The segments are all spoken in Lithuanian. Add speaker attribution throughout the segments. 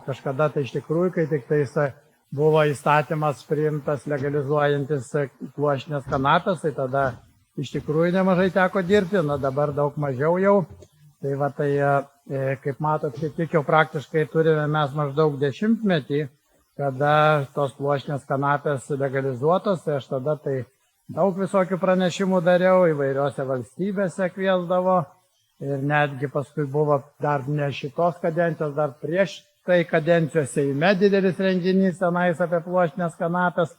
Speaker 1: kažkada tai iš tikrųjų, kai tik tais buvo įstatymas priimtas legalizuojantis pluoštinės kanapės, tai tada iš tikrųjų nemažai teko dirbti, na dabar daug mažiau jau. Tai va tai, kaip matot, tik jau praktiškai turime mes maždaug 10-metį, kada tos pluoštinės kanapės legalizuotos, tai aš tada tai daug visokių pranešimų dariau, įvairiose valstybėse kviesdavo ir netgi paskui buvo dar ne šitos kadencijos, dar prieš tai kadencijos Seime didelis renginys tenais apie pluoštinės kanapės.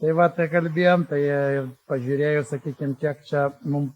Speaker 1: Tai va tai kalbėjom, tai pažiūrėjus, sakykime,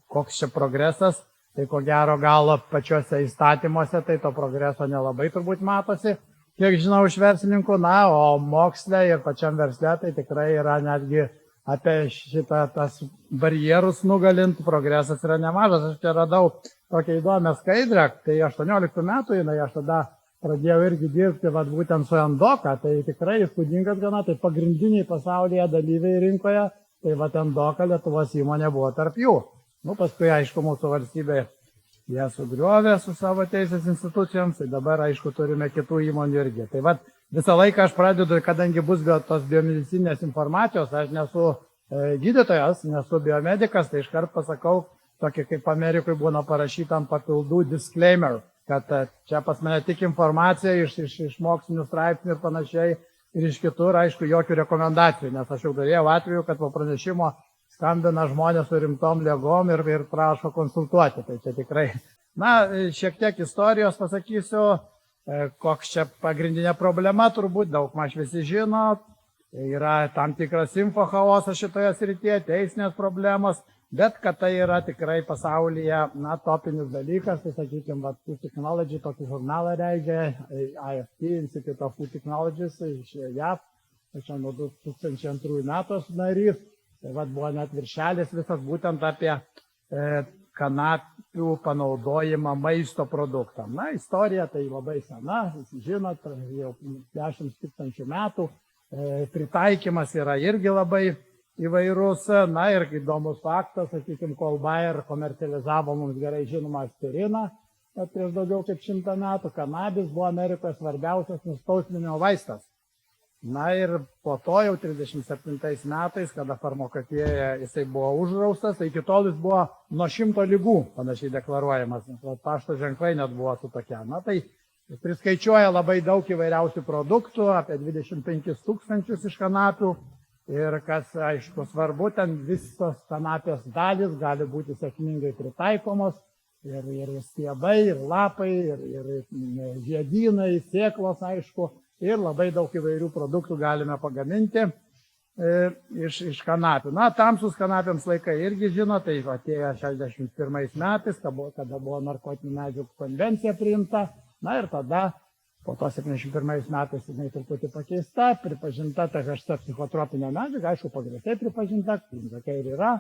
Speaker 1: koks čia progresas, tai ko gero gal pačiuose įstatymuose, tai to progreso nelabai turbūt matosi, kiek žinau iš verslininkų, na, o moksle ir pačiam versle tai tikrai yra netgi apie šitą tas barjerus nugalint, progresas yra nemažas. Aš čia radau tokią įdomią skaidrę, tai 18 metų jinai, aš tada pradėjau irgi dirbti būtent su Endoka, tai tikrai įspūdingas gana, tai pagrindiniai pasaulyje dalyviai rinkoje, tai Endoka Lietuvos įmonė buvo tarp jų. Nu, paskui, aišku, mūsų valstybė jie sugriovė su savo teisės institucijoms, tai dabar, aišku, turime kitų įmonių irgi. Tai visą laiką aš pradedu, kadangi bus tos biomedicinės informacijos, aš nesu gydytojas, nesu biomedikas, tai iškart pasakau, tokį kaip Amerikoje būna parašyta ant papildų disclaimer, kad čia pas mane tik informacija iš mokslinių straipsnių ir panašiai, ir iš kitur, aišku, jokių rekomendacijų, nes aš jau turėjau atveju, kad po pranešimo skambina žmonės su rimtom ligom ir prašo konsultuoti. Tai čia tikrai, na, šiek tiek istorijos pasakysiu, koks čia pagrindinė problema, turbūt daugmaž visi žino, yra tam tikras info chaosas šitoje srityje, teisinės problemos, bet kad tai yra tikrai pasaulyje, na, topinis dalykas, tai sakykime, Food Technology tokį žurnalą reigia, IFT, Institute of Food Technologies iš JAV, aš nuo 2002 metų narys, tai buvo net viršelis visas būtent apie kanapių panaudojimą maisto produktam. Na, istorija tai labai sena, jūs žinot, jau 10 000 metų, pritaikymas yra irgi labai įvairus. Na ir įdomus faktas, sakykime, kol Bayer komercializavo mums gerai žinomą aspiriną, prieš daugiau kaip 100 metų, kanabis buvo Amerikoje svarbiausias nuskausminimo vaistas. Na ir po to jau 37 metais, kada farmakopoejoje jisai buvo uždraustas, tai iki tol jis buvo nuo 100 ligų panašiai deklaruojamas, nes pašto ženklai net buvo su tokia. Na tai priskaičiuoja labai daug įvairiausių produktų, apie 25 000 iš kanapių. Ir kas, aišku, svarbu, ten visos kanapės dalis gali būti sėkmingai pritaikomos. Ir stiebai, ir lapai, ir žiedynai, sėklos, aišku. Ir labai daug įvairių produktų galime pagaminti iš kanapių. Na, tamsus kanapiams laikai irgi žino, tai atėjo 61 metais, kada buvo narkotinių medžiagų konvencija priimta. Na ir tada, po to 71 metais jinai truputį pakeista, pripažinta THC psichotropinė medžiaga, aišku, pagrįstai pripažinta, tokia ir yra.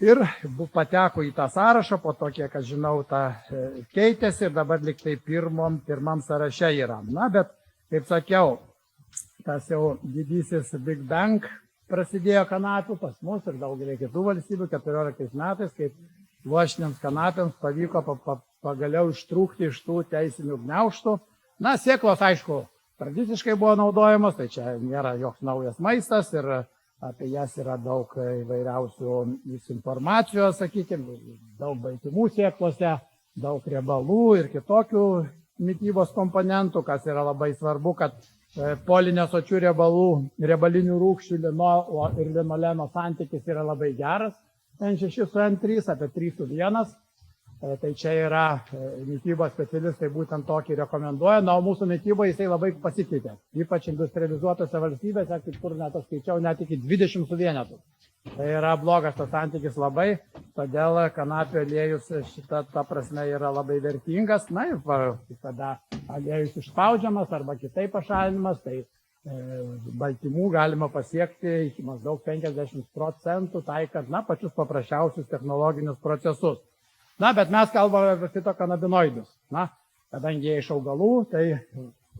Speaker 1: Ir pateko į tą sąrašą, po to, kiek aš žinau, tą keitėsi ir dabar liktai pirmam sąraše yra. Na, bet kaip sakiau, tas jau didysis Big Bang prasidėjo kanapių pas mus ir daugelį kitų valstybių 14 metais, kaip pluoštinėms kanapėms pavyko pagaliau ištrūkti iš tų teisinių gniaužtų. Na, sėklos, aišku, tradiciškai buvo naudojamos, tai čia nėra joks naujas maistas ir apie jas yra daug įvairiausių informacijos, sakykime, daug baltymų sėklose, daug riebalų ir kitokių mitybos komponentų, kas yra labai svarbu, kad polinesočių riebalinių rūgščių ir linoleno santykis yra labai geras, N6 su N3, apie 3 su 1. Tai čia yra mitybos specialistai būtent tokį rekomenduoja, na, o mūsų mityboje jisai labai pasikeitė. Ypač industrializuotose valstybėse, kaip kur net aš skaičiau, net iki 20 su 1. Tai yra blogas tas santykis labai, todėl kanapių aliejus šita ta prasme yra labai vertingas. Na ir kada aliejus išspaudžiamas arba kitaip pašalinimas, tai baltymų galima pasiekti iki maždaug 50%, taikant, na, pačius paprasčiausius technologinius procesus. Na, bet mes kalbame apie fitokanabinoidus. Na, kadangi jie iš augalų, tai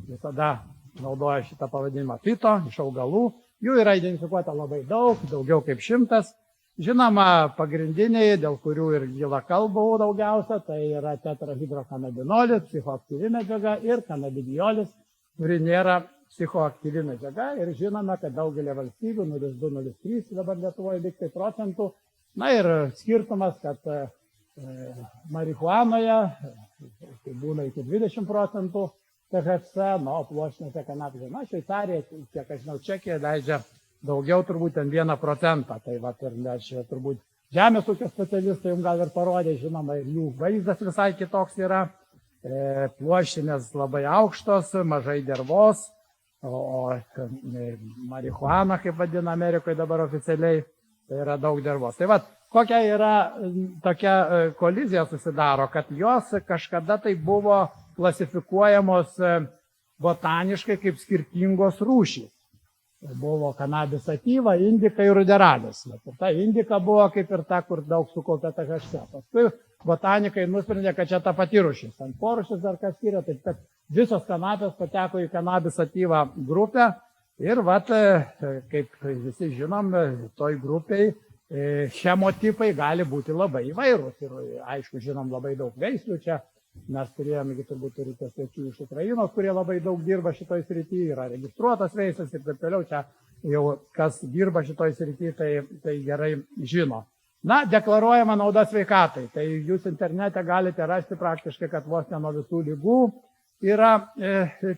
Speaker 1: visada naudoja šitą pavadinimą fito, iš augalų. Jų yra identifikuota labai daug, daugiau kaip 100. Žinoma, pagrindiniai, dėl kurių ir kyla kalbų daugiausia, tai yra tetrahidrokanabinolis, psichoaktyvi medžiaga ir kanabidiolis. kuri nėra psichoaktyvi medžiaga ir žinome, kad daugelį valstybių 0,2-0,3 dabar Lietuvoje liktai procentų. Na ir skirtumas, kad marihuanoje tai būna iki 20 procentų THC, o pluošinėse kanapėse. Na, Šveicarija, kiek aš žinau, Čekija leidžia daugiau, turbūt ten 1%. Tai va, ir čia turbūt žemės ūkio specialistai jums gal ir parodė, žinoma, ir jų vaizdas visai kitoks yra. Pluošinės labai aukštos, mažai dervos, o marihuana, kaip vadina Amerikoje dabar oficialiai, tai yra daug dervos. Tai va, kokia yra tokia kolizija susidaro, kad jos kažkada tai buvo klasifikuojamos botaniškai kaip skirtingos rūšys. Buvo kanabis sativa, indika ir ruderalis. Ta indika buvo kaip ir ta, kur daug sukaupė THC. Paskui botanikai nusprendė, kad čia ta pati rūšis. Ant porūšis dar kas skiria, taip kad visos kanapės pateko į kanabis sativa grupę. Ir vat, kaip visi žinom, toj grupiai chemotipai gali būti labai įvairūs. Ir aišku, žinom labai daug veislių čia. Mes turėjome, turbūt turite svečių iš Ukrainos, kurie labai daug dirba šitoj srityje, yra registruotas veislas ir taip toliau. Čia jau kas dirba šitoj srityje, tai gerai žino. Na, deklaruojama nauda sveikatai. Tai jūs internete galite rasti praktiškai, kad vos ne nuo visų lygų yra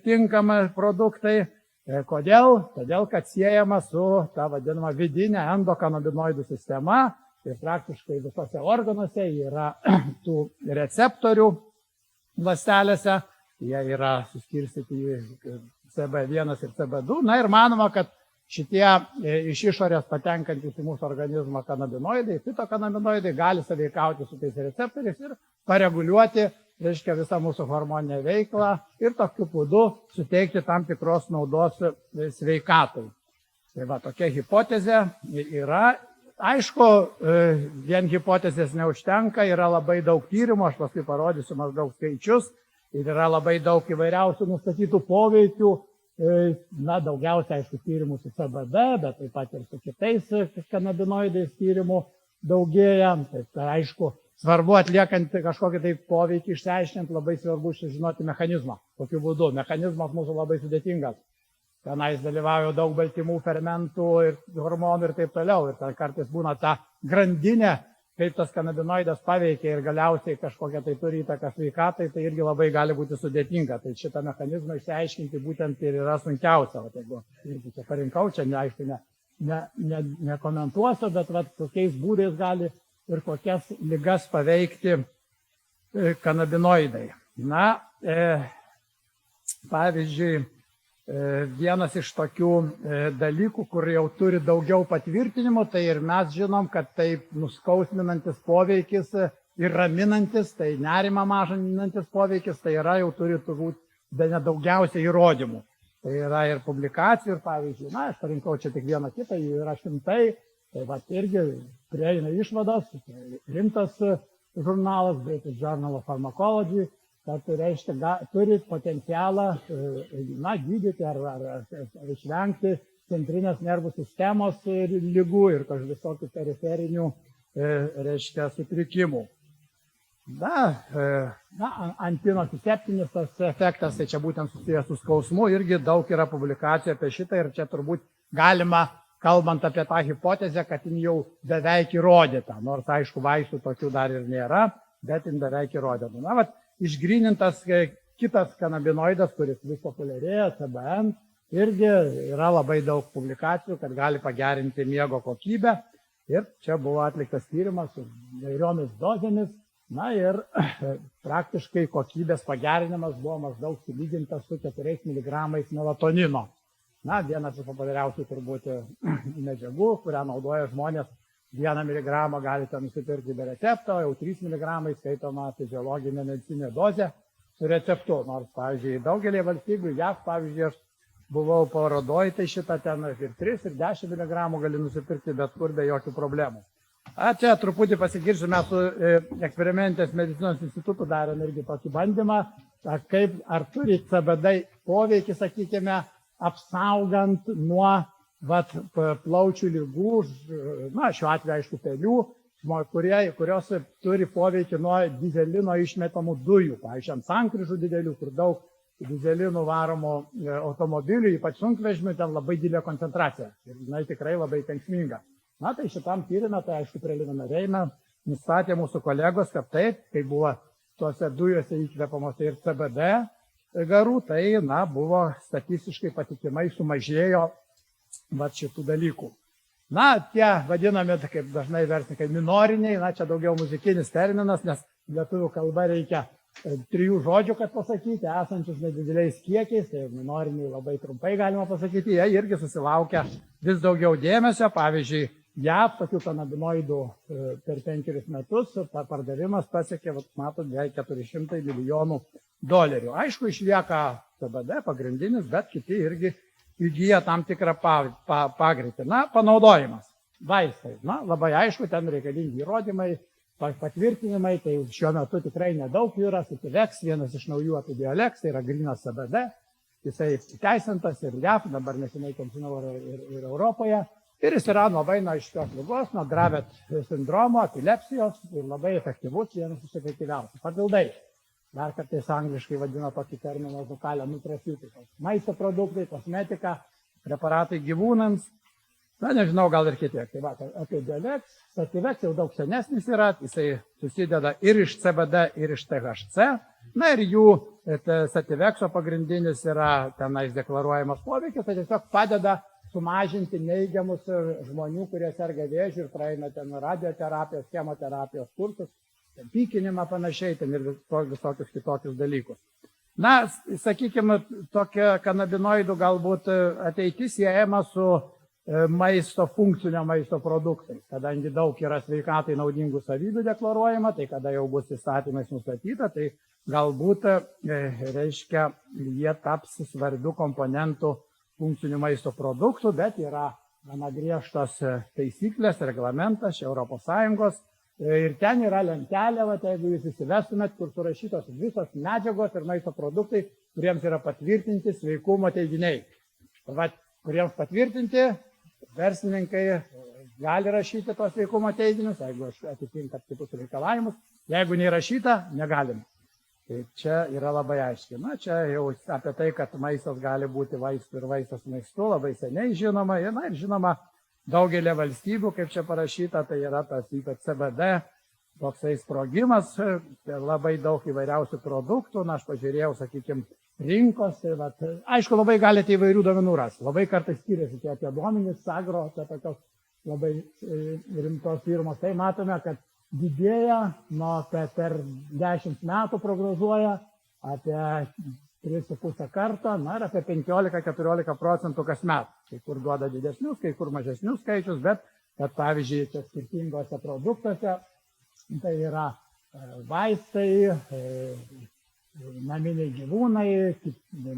Speaker 1: tinkami produktai. Kodėl? Todėl, kad siejama su ta vadinama vidinė endokanabinoidų sistema ir praktiškai visose organuose yra tų receptorių ląstelėse, jie yra suskirstyti į CB1 ir CB2. Na ir manoma, kad šitie iš išorės patenkantys į mūsų organizmą kanabinoidai, fitokanabinoidai gali sąveikauti su tais receptoriais ir pareguliuoti, reiškia, visą mūsų hormoninę veiklą ir tokiu būdu suteikti tam tikros naudos sveikatai. Tai va, tokia hipotezė yra. Aišku, vien hipotezės neužtenka, yra labai daug tyrimų, aš paskui parodysiu maždaug skaičius, ir yra labai daug įvairiausių nustatytų poveikių, na, daugiausia, aišku, tyrimų su CBD, bet taip pat ir su kitais kanabinoidais tyrimų daugėja. Tai aišku, svarbu atliekant kažkokį tai poveikį išsiaiškinti, labai svarbu žinoti mechanizmą. Kokiu būdu? Mechanizmas mūsų labai sudėtingas. Tenais dalyvauja daug baltymų, fermentų ir hormonų ir taip toliau. Ir ten kartais būna ta grandinė, kaip tas kanabinoidas paveikia ir galiausiai kažkokia tai turi įtaką sveikatai, tai irgi labai gali būti sudėtinga. Tai šitą mechanizmą išsiaiškinti būtent ir yra sunkiausia. O jeigu irgi čia parinkau, čia aišku nekomentuosiu, bet kokiais būdais gali ir kokias ligas paveikti kanabinoidai. Na, pavyzdžiui, vienas iš tokių dalykų, kur jau turi daugiau patvirtinimų, tai ir mes žinom, kad tai nuskausminantis poveikis ir raminantis, tai nerimą mažinantis poveikis, tai yra jau turi turbūt bene daugiausiai įrodymų. Tai yra ir publikacijų, ir pavyzdžiui, na, aš parinkau čia tik vieną kitą, jų yra šimtai, tai va irgi prieina išvados, rimtas žurnalas, British Journal of Pharmacology, kad reiškia, turi potencialą gydyti ar išvengti centrinės nervų sistemos ligų ir visokių periferinių, reiškia, sutrikimų. Antinociceptinis tas efektas, tai čia būtent susijęs su skausmu, irgi daug yra publikacijų apie šitą ir čia turbūt galima, kalbant apie tą hipotezę, kad jin jau beveik įrodyta, nors aišku vaistų tokių dar ir nėra, bet jin beveik įrodyta. Na, išgrynintas kitas kanabinoidas, kuris vis populiarėja, CBN, irgi yra labai daug publikacijų, kad gali pagerinti miego kokybę. Ir čia buvo atliktas tyrimas su įvairiomis dozėmis. Na ir praktiškai kokybės pagerinimas buvo maždaug sulygintas su 4 mg melatonino. Na, vienas iš populiariausių turbūt medžiagų, kurią naudoja žmonės. 1 mg galite nusipirkti be recepto, jau 3 mg skaitoma fiziologinė medicinė dozė su receptu. Nors, pavyzdžiui, daugelį valstybių, JAV, pavyzdžiui, aš buvau parodoj, tai šitą ten ir 3, ir 10 mg gali nusipirkti bet kur be jokių problemų. Čia truputį pasigirsiu, mes su Eksperimentinės medicinos institutu darėme irgi tokį bandymą, ar turi CBD poveikį, sakykime, apsaugant nuo plaučių lygų, na, šiuo atveju, aišku, pelių, kurios turi poveikį nuo dyzelino išmetamų dujų, pavyzdžiui, ant sankryžų didelių, kur daug dizelinų varomų automobilių, ypač sunkvežimių, ten labai didelė koncentracija ir jinai tikrai labai kenksminga. Na, tai šitam tyrimė, tai aišku, preliminariai nustatė mūsų kolegos, kad taip, kai buvo tuose dujose įkvėpamose ir CBD garų, tai, buvo statistiškai patikimai sumažėjo šitų dalykų. Tie vadinami, kaip dažnai verslininkai, minoriniai, čia daugiau muzikinis terminas, nes lietuvių kalba reikia 3 žodžių, kad pasakyti, esančius nedideliais kiekiais, tai minoriniai labai trumpai galima pasakyti, jie irgi susilaukia vis daugiau dėmesio. Pavyzdžiui, JAV tokių kanabinoidų per 5 metus pardavimas pasiekė, matot, beveik $400 milijonų. Aišku, išlieka CBD pagrindinis, bet kiti irgi įgyja tam tikrą pagreitį. Panaudojimas. Vaistai. Labai aišku, ten reikalingi įrodymai, patvirtinimai, tai šiuo metu tikrai nedaug yra. Sativex, vienas iš naujų Epidiolex, tai yra grynas CBD. Jisai įteisintas ir JAV, dabar neseniai žinau ir Europoje. Ir jis yra nuo labai aiškios ligos, nuo Dravet sindromo, epilepsijos ir labai efektyvus, vienas iš efektyviausių. Papildai. Dar kartais angliškai vadina tokį terminą zukalę nutrafiutikos. Maisto produktai, kosmetika, preparatai gyvūnams. Nežinau, gal ir kitiek. Tai Epidiolex, Sativex jau daug senesnis yra, jisai susideda ir iš CBD, ir iš THC. Ir jų Sativexo pagrindinis yra tenais deklaruojamas poveikis, tai tiesiog padeda sumažinti neigiamus žmonių, kurie serga vėžiu ir praeina ten radioterapijos, chemoterapijos kursus, pykinimą panašiai, ten ir visokius kitokius dalykus. Sakykime, tokia kanabinoidų galbūt ateitis siejama su maisto, funkcinio maisto produktais. Kadangi daug yra sveikatai naudingų savybių deklaruojama, tai kada jau bus įstatymais nustatyta, tai galbūt, reiškia, jie taps svarbių komponentų funkcinių maisto produktų, bet yra gana griežtos taisyklės, reglamentas ES. Ir ten yra lentelė, jeigu jūs įsivestumėt, kur surašytos visos medžiagos ir maisto produktai, kuriems yra patvirtinti sveikumo teiginiai. Kuriems patvirtinti, verslininkai gali rašyti tos sveikumo teiginius, jeigu atitinkat kitus reikalavimus. Jeigu neįrašyta, negalima. Tai čia yra labai aiškiai. Čia jau apie tai, kad maistas gali būti vaistų ir vaistas maistu, labai seniai žinoma. Ir žinoma, daugelį valstybių, kaip čia parašyta, tai yra tas ypač CBD, toksai sprogimas, labai daug įvairiausių produktų. Aš pažiūrėjau, sakykime, rinkos. Aišku, labai galite įvairių duomenų rasti. Labai kartais skiriasi tie duomenys, Sagro, čia tokios labai rimtos firmos. Tai matome, kad didėja per 10 metų prognozuoja apie 3,5 karto, ir apie 15–14% kasmet. Kai kur duoda didesnius, kai kur mažesnius skaičius, bet pavyzdžiui, čia skirtingose produktuose, tai yra vaistai, naminiai gyvūnai,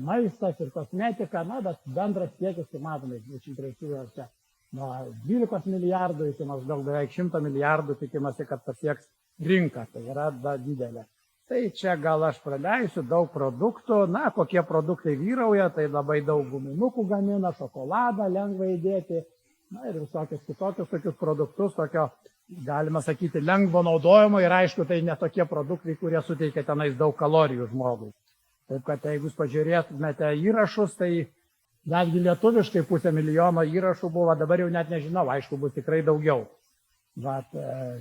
Speaker 1: maistas ir kosmetika, bet bendras kiekis, tai matome, 23 nuo 12 milijardų iki maždaug beveik 100 milijardų tikimasi, kad pasieks rinką, tai yra didelė. Tai čia gal aš praleisiu daug produktų, kokie produktai vyrauja, tai labai daug guminukų gamina, šokoladą lengva įdėti, ir visokius kitokius tokius produktus, tokio, galima sakyti, lengvo naudojimo ir aišku, tai ne tokie produktai, kurie suteikia tenais daug kalorijų žmogui. Taip kad jeigu jūs pažiūrėtumėte įrašus, tai netgi lietuviškai 500 000 įrašų buvo, dabar jau net nežinau, aišku, bus tikrai daugiau.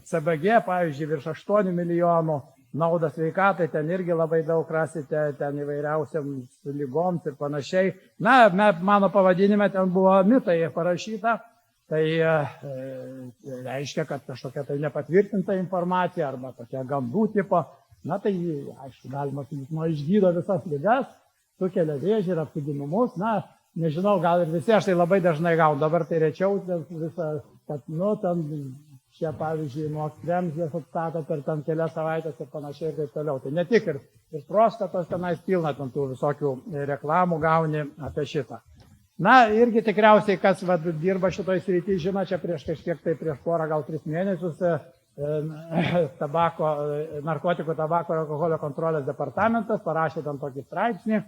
Speaker 1: CBG, pavyzdžiui, virš 8 milijonų. Naudą sveikatai, ten irgi labai daug rasite, ten įvairiausiams lygoms ir panašiai. Mano pavadinime ten buvo mitai parašyta, tai reiškia, kad kažkokia tai nepatvirtinta informacija arba tokia gandų tipo. Tai, aišku, galima sakyti, išgydo visas ligas, sukelia vėžį ir apsigimimus. Nežinau, gal ir visi, aš tai labai dažnai gaunu, dabar tai rečiau visą, kad, ten čia, pavyzdžiui, nuo kremzlės atstato per ten kelias savaitės ir panašiai ir taip toliau. Tai ne tik ir prostatos tenais pilna, ten tų visokių reklamų gauni apie šitą. Irgi tikriausiai, kas dirba šitoj srity, žino, čia prieš kažkiek, tai prieš porą, gal 3 mėnesius narkotikų, tabako ir alkoholio kontrolės departamentas parašė ten tokį straipsnį,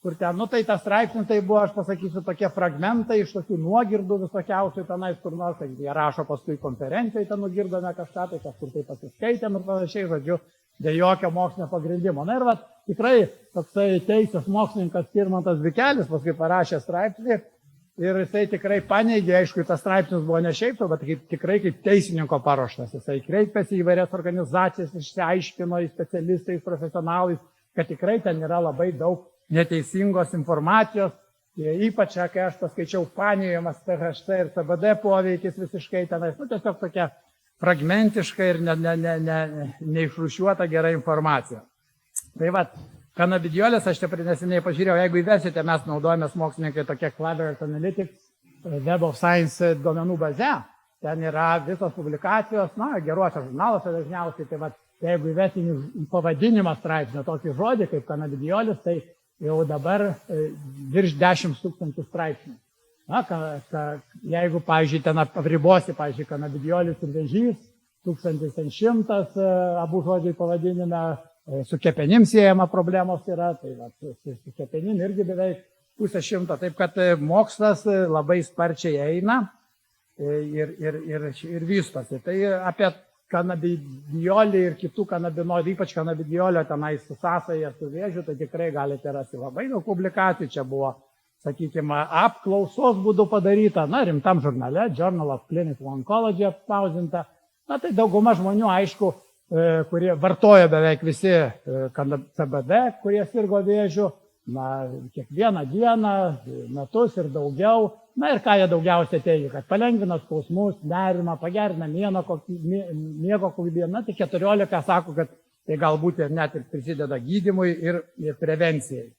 Speaker 1: kur ten, tai tas straipsnis, tai buvo, aš pasakysiu, tokie fragmentai iš tokių nuogirdų visokiausių tenais, kur nors, jie rašo paskui konferencijoje, ten nugirdome kažką, tai kažkur tai pasiskaitėm ir panašiai, žodžiu, be jokio mokslinio pagrindimo. Na ir tikrai toksai teisės mokslininkas Skirmantas Bikelis paskui parašė straipsnį ir jisai tikrai paneigė, aišku, tas straipsnis buvo ne šiaip, bet tikrai kaip teisininko paruoštas. Jisai kreipėsi į vairias organizacijas, išsiaiškino į specialistais, profesionalais, kad tikrai ten yra labai daug neteisingos informacijos. Ypač, kai aš paskaičiau painiojamas THC ir CBD poveikis visiškai tenais, tiesiog tokia fragmentiška ir neišrūšiuota gera informacija. Tai kanabidiolis, aš čia neseniai pažiūrėjau, jeigu įvesite, mes naudojamės mokslininkai tokie Clever Analytics, Web of Science duomenų baze, ten yra visos publikacijos, geruose žurnaluose dažniausiai, tai jeigu įvesim į pavadinimą straipsnio tokį žodį kaip kanabidiolis, tai jau dabar virš 10 000 straipsnių. Jeigu, pavyzdžiui, ten apribosi, pavyzdžiui, kanabidiolis ir vėžys, 1100 abu žodžiai pavadinime, su kepenim siejama problemos yra, tai su kepenim irgi beveik 100. Taip kad mokslas labai sparčiai eina ir vystosi. Tai apie kanabidiolį ir kitų kanabinoidų, ypač kanabidiolio tenais su sąsaja su vėžiu, tai tikrai galite rasti labai daug publikacijų. Čia buvo, sakykime, apklausos būdu padaryta, rimtam žurnale, Journal of Clinical Oncology apspausdinta. Tai dauguma žmonių, aišku, kurie vartoja beveik visi CBD, kurie sirgo vėžiu, kiekvieną dieną, metus ir daugiau. Ir ką jie daugiausiai teigia, kad palengvina skausmus, nerimą, pagerina miego kokybę. Tai 14 sako, kad tai galbūt ir net ir prisideda gydymui ir prevencijai.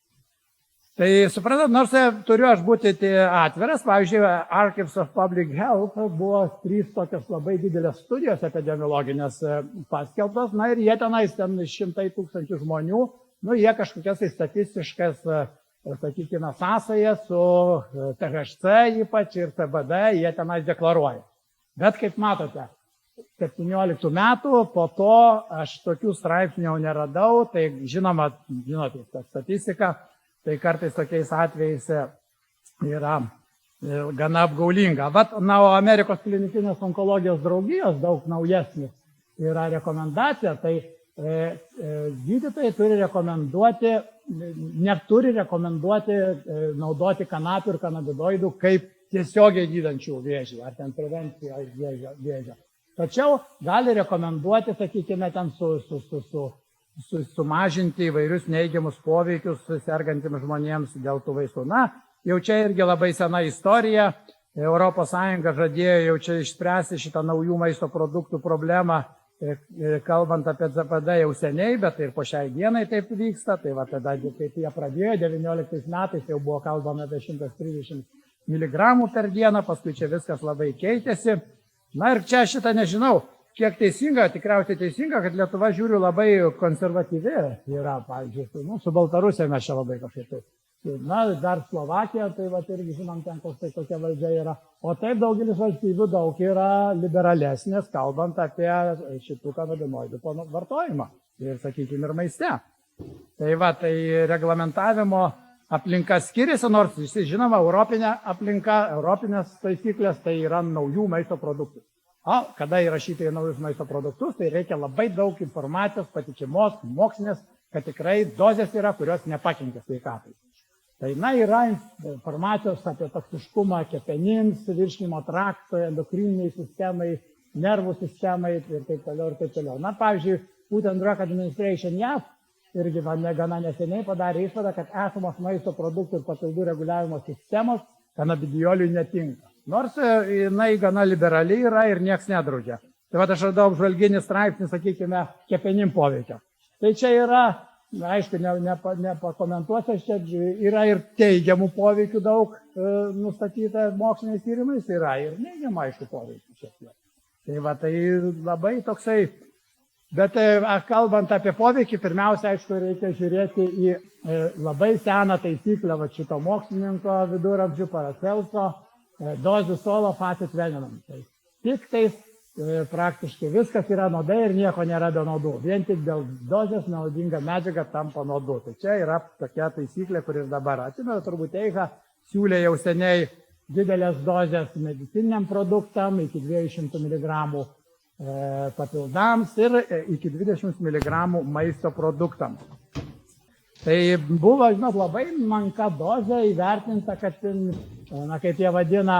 Speaker 1: Tai suprantat, nors turiu aš būti atviras, pavyzdžiui, Archives of Public Health buvo 3 tokios labai didelės studijos epidemiologinės paskelbtos, ir jie tenais 100 000 žmonių, jie kažkokias statistiškas, sakykime, sąsajas su THC ypač ir CBD, jie tenais deklaruoja. Bet kaip matote, 17 metų, po to aš tokių straipsnių neradau, tai žinoma, žinote, ta statistika, tai kartais tokiais atvejais yra gana apgaulinga. O Amerikos klinikinės onkologijos draugijos daug naujesnis yra rekomendacija, tai gydytojai neturi rekomenduoti naudoti kanapių ir kanabidoidų kaip tiesiogiai gydančių vėžį, ar ten prevenciją vėžio. Tačiau gali rekomenduoti, sakykime, ten sumažinti įvairius neigiamus poveikius sergantiems žmonėms dėl tų vaistų. Jau čia irgi labai sena istorija. ES žadėjo jau čia išspręsti šitą naujų maisto produktų problemą, kalbant apie CBD jau seniai, bet ir po šiai dienai taip vyksta. Tai tada, kaip jie pradėjo, 19 metais jau buvo kalbama apie 130 mg per dieną, paskui čia viskas labai keitėsi. Ir čia šitą nežinau, kiek teisinga, tikriausiai teisinga, kad Lietuva žiūriu labai konservatyvi yra, pavyzdžiui, su Baltarusija mes čia labai kažkaip. Dar Slovakija, tai irgi žinom ten, kokia valdžia yra. O taip daugelis valstybių daug yra liberalesnės, kalbant apie šitų kanabinoidų vartojimą ir, sakykime, ir maiste. Tai reglamentavimo aplinka skiriasi, nors visi žinoma, europinė aplinka, europinės taisyklės, tai yra naujų maisto produktų. O kada įrašyti į naujus maisto produktus, tai reikia labai daug informacijos, patikimos, mokslinės, kad tikrai dozės yra, kurios nepakenkia sveikatai. Tai yra informacijos apie toksiškumą kepenims, virškinimo traktui, endokriniai sistemai, nervų sistemai ir taip toliau ir taip toliau. Pavyzdžiui, Food and Drug Administration JAV irgi gana neseniai padarė išvadą, kad esamos maisto produktų ir papildų reguliavimo sistemos kanabidioliui netinka. Nors jinai gana liberali yra ir nieks nedraudžia. Tai aš radau apžvalginį straipsnį, sakykime, kepenim poveikio. Tai čia yra, aišku, nepakomentuosiu, čia yra ir teigiamų poveikių daug nustatyta moksliniais tyrimais, yra ir neigiamų, aišku, poveikių šiek tiek. Tai labai toksai, bet kalbant apie poveikį, pirmiausia, aišku, reikia žiūrėti į labai seną taisyklę šito mokslininko viduramžių Paracelso, dozių solo facet venenam. Tik tais praktiškai viskas yra nuodai ir nieko nėra be nuodų. Vien tik dėl dozės naudinga medžiaga tampa nuodu. Tai čia yra tokia taisyklė, kuris dabar atsimenu, turbūt Eicha siūlė jau seniai didelės dozės medicininiam produktam iki 200 mg papildams ir iki 20 mg maisto produktams. Tai buvo, žinot, labai menka dozė įvertinta, kad, kaip jie vadina,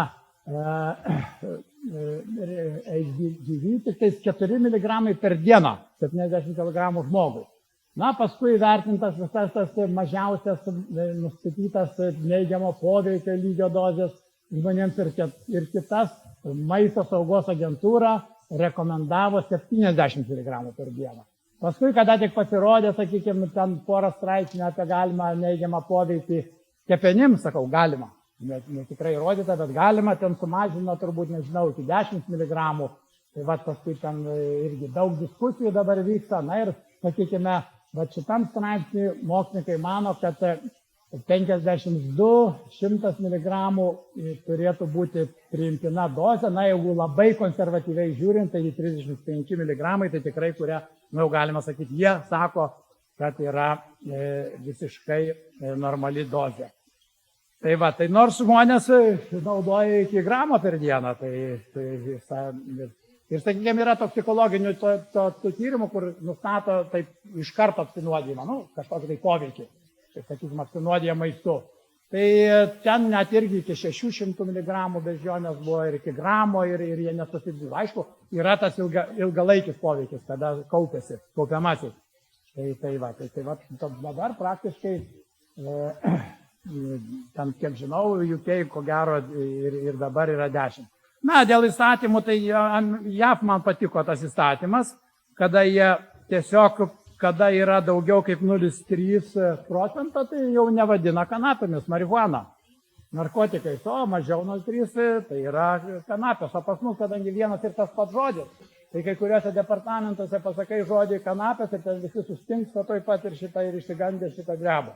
Speaker 1: HGV, tik tais 4 mg per dieną, 70 kg žmogui. Na, paskui įvertintas visas tas mažiausias nustatytas neigiamo poveikio lygio dozės žmonėms ir kitas maisto saugos agentūra rekomendavo 70 mg per dieną. Paskui, kada tik pasirodė, sakykime, ten porą straipsnių apie galimą neigiamą poveikį kepenims, sakau, galima. Ne tikrai įrodyta, bet galima, ten sumažino turbūt, nežinau, iki 10 mg. Tai va, paskui ten irgi daug diskusijų dabar vyksta. Na ir, sakykime, bet šitam straipsniui mokslininkai mano, kad 52-100 mg turėtų būti priimtina dozė. Na, jeigu labai konservatyviai žiūrint, tai 35 mg, tai tikrai, kurie, jau galima sakyti, jie sako, kad yra visiškai normali dozė. Tai va, tai nors žmonės naudoja iki gramo per dieną, ir, sakykime, yra toksikologinių tų tyrimų, kur nustato taip iš karto apsinuodijimą, kažkokį tai poveikį, sakykime, apsinuodiję maistu. Tai ten net irgi iki 600 mg beždžionės buvo ir iki gramo ir jie nesusidėjo. Aišku, yra tas ilgalaikis poveikis, kada kaupiamasis. Tai dabar praktiškai, ten, kiek žinau, UK ko gero ir dabar yra 10. Na, dėl įstatymų, tai JAV man patiko tas įstatymas, kada jie tiesiog, kada yra daugiau kaip 0,3%, tai jau nevadina kanapėmis, marihuana. Narkotikais, o mažiau 0,3, tai yra kanapės. O pas mus, kadangi vienas ir tas pats žodis, tai kai kuriuose departamentuose pasakai žodį kanapės ir ten visi sustingsta toj pat ir šitą ir išsigandė šitą grebą.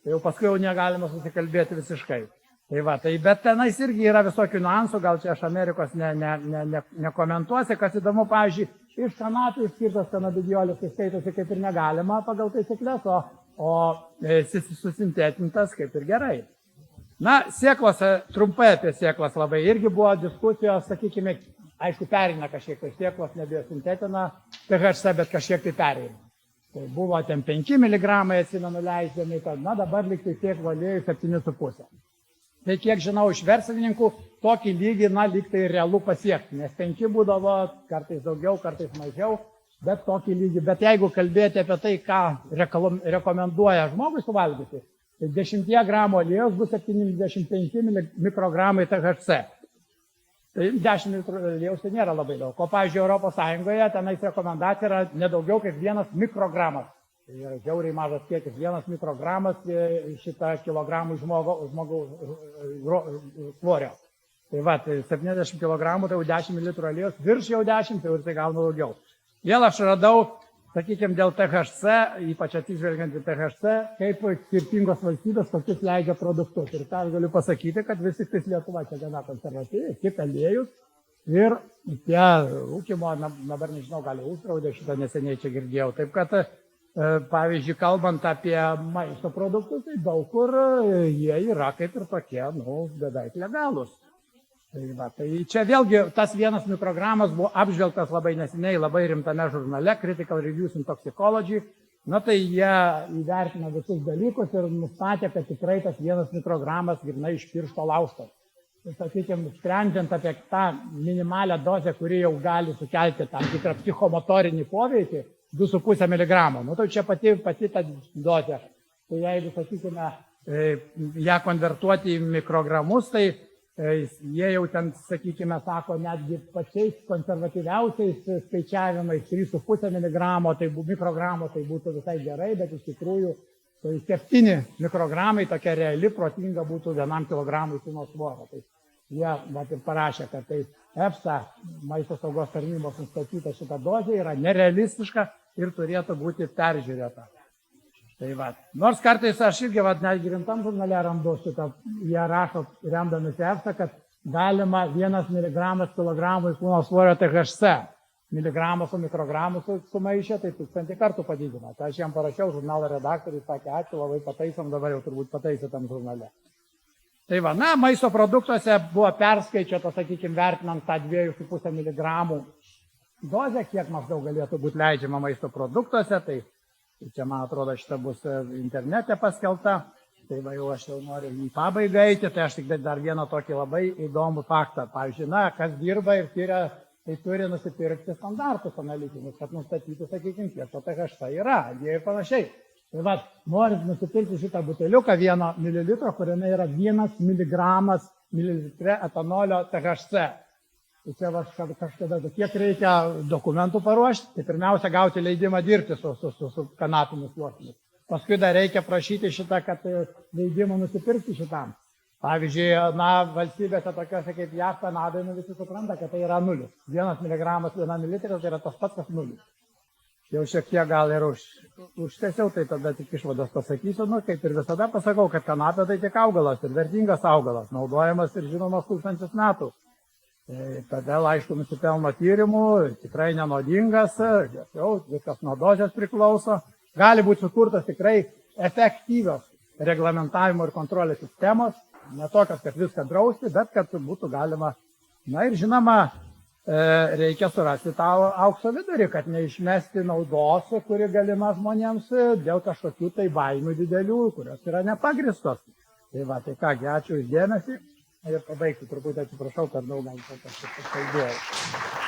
Speaker 1: Tai jau paskui jau negalima susikalbėti visiškai. Tai va, bet tenais irgi yra visokių niuansų, gal čia aš Amerikos nekomentuosiu, kas įdomu, pavyzdžiui, iš kanapių išskirtas kanabidiolis, tai skaitosi kaip ir negalima pagal taisyklės, o susintetintas kaip ir gerai. Na, sėklos, trumpai apie sėklas labai irgi buvo diskusijos, sakykime, aišku, pereina kažkiek, tai sėklos nebiosintetina THC, bet kažkiek tai pereina. Tai buvo ten 5 mg, atsimenu, leisdami, na dabar liktai sėklų aliejų 7,5. Tai kiek žinau iš verslininkų, tokį lygį, lygtai realu pasiekti, nes 5 būdavo, kartais daugiau, kartais mažiau, bet tokį lygį. Bet jeigu kalbėti apie tai, ką rekomenduoja žmogui suvalgyti, tai 10 gramų aliejus bus 75 mikrogramai THC. Tai 10 litrų aliejus tai nėra labai daug. O, pavyzdžiui, Europos Sąjungoje tenais rekomendacija yra nedaugiau kaip 1 mikrogramas. Tai yra žiauriai mažas kiekis, 1 mikrogramas šitą kilogramų žmogaus svorio. Tai va, tai 70 kg, tai jau 10 litrų aliejus, virš jau 10, tai jau ir tai gauna daugiau. Vėl aš radau, sakykime, dėl THC, ypač atsižvelgiant į THC, kaip skirtingos valstybės kokius leidžia produktus. Ir tą galiu pasakyti, kad vis tik Lietuva čia gana konservatyvi, tik aliejus ir tie rūkymo, dabar nežinau, gali uždraudė, šitą neseniai čia girdėjau. Taip kad, pavyzdžiui, kalbant apie maisto produktus, tai daug kur jie yra kaip ir tokie, beveik legalūs. Tai čia vėlgi tas 1 mikrogramas buvo apžvelgtas labai neseniai, labai rimtame žurnale Critical Reviews in Toxicology. Na tai jie įvertino visus dalykus ir nustatė, kad tikrai tas 1 mikrogramas grynai iš piršto laužtas. Tai, sakykime, sprendžiant apie tą minimalią dozę, kuri jau gali sukelti tam tikrą psichomotorinį poveikį, 2,5 mg. Tai čia pati ta dozė. Tai jeigu, sakykime, ją konvertuoti į mikrogramus, tai jie jau ten, sakykime, sako, netgi pačiais konservatyviausiais skaičiavimais 3,5 mikrogramo, tai būtų visai gerai, bet iš tikrųjų tai 7 mikrogramai tokia reali, protinga būtų 1 kilogramui kūno svorio. Tai jie ir parašė, kad tai EFSA, maisto saugos tarnybos nustatyta šita dozė, yra nerealistiška ir turėtų būti peržiūrėta. Tai va, nors kartais aš irgi, netgi rimtam žurnale randu šitą, jie rašo, remdamasi EFSA, kad galima 1 mg kilogramui kūno svorio THC. Miligramą su mikrogramu sumaišė, tai 1000 kartų padidino. Tai aš jam parašiau, žurnalo redaktoriui sakė, ačiū, labai pataisom, dabar jau turbūt pataisė tam žurnale. Tai va, maisto produktuose buvo perskaičiuota, sakykime, vertinant tą 2,5 mg dozę, kiek maždaug galėtų būti leidžiama maisto produktuose. Tai čia, man atrodo, šita bus internete paskelbta. Tai va, jau aš jau noriu į pabaigą eiti, tai aš tik dar vieną tokį labai įdomų faktą. Pavyzdžiui, kas dirba ir tyria, tai turi nusipirkti standartus analitinius, kad nustatytų, sakykime, kiek to THC yra, jie ir panašiai. Tai va, norint nusipirkti šitą buteliuką 1 ml, kuriame yra 1 mg etanolio THC. Tai čia kažkada, kiek reikia dokumentų paruošti, tai pirmiausia gauti leidimą dirbti su kanapiniu sluoksniu. Paskui dar reikia prašyti šitą, kad leidimą nusipirkti šitam. Pavyzdžiui, valstybėse tokiose kaip JAV, Kanadoje, visi supranta, kad tai yra 0. 1 mg 1 ml tai yra tas pats, kas 0. Jau šiek tiek gal ir užtęsiau, tai tada tik išvadas pasakysiu, kaip ir visada pasakau, kad kanapė tai tik augalas ir vertingas augalas, naudojamas ir žinomas 1000 metų. Todėl, aišku, nusipelno tyrimų, tikrai nenodingas, jau viskas nuo dozės priklauso. Gali būti sukurtas tikrai efektyvios reglamentavimo ir kontrolės sistemos, ne tokios, kad viską drausti, bet kad būtų galima, ir žinoma, reikia surasti tą aukso vidurį, kad neišmesti naudos, kuri galima žmonėms dėl kažkokių tai baimių didelių, kurios yra nepagristos. Tai va, tai kągi, ačiū už dėmesį ir pabaigsiu truputį, atsiprašau, per daug gal kažkaip kalbėjau.